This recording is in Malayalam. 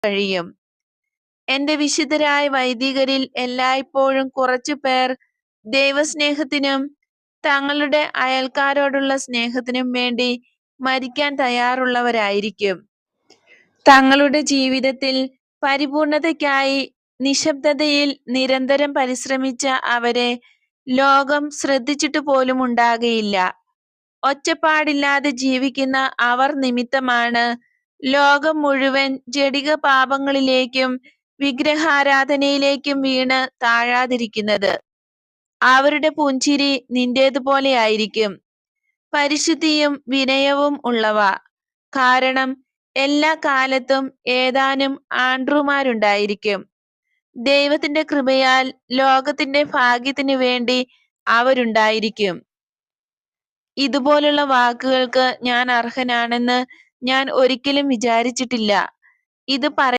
കഴിയും. എന്റെ വിശുദ്ധരായ വൈദികരിൽ എല്ലായ്പ്പോഴും കുറച്ചുപേർ ദൈവസ്നേഹത്തിനും തങ്ങളുടെ അയൽക്കാരോടുള്ള സ്നേഹത്തിനും വേണ്ടി മരിക്കാൻ തയ്യാറുള്ളവരായിരിക്കും. തങ്ങളുടെ ജീവിതത്തിൽ പരിപൂർണതയ്ക്കായി നിശബ്ദതയിൽ നിരന്തരം പരിശ്രമിച്ച അവരെ ലോകം ശ്രദ്ധിച്ചിട്ട് പോലും ഉണ്ടാകയില്ല. ഒച്ചപ്പാടില്ലാതെ ജീവിക്കുന്ന അവർ നിമിത്തമാണ് ലോകം മുഴുവൻ ജഡിക പാപങ്ങളിലേക്കും വിഗ്രഹാരാധനയിലേക്കും വീണ് താഴാതിരിക്കുന്നത്. അവരുടെ പുഞ്ചിരി നിന്റേതുപോലെയായിരിക്കും, പരിശുദ്ധിയും വിനയവും ഉള്ളവ. കാരണം എല്ലാ കാലത്തും ഏതാനും ആണ്ട്രുമാരുണ്ടായിരിക്കും. ദൈവത്തിന്റെ കൃപയാൽ ലോകത്തിന്റെ ഭാഗ്യത്തിനു വേണ്ടി അവരുണ്ടായിരിക്കും. ഇതുപോലുള്ള വാക്കുകൾക്ക് ഞാൻ അർഹനാണെന്ന് ഞാൻ ഒരിക്കലും വിചാരിച്ചിട്ടില്ല. ഇത്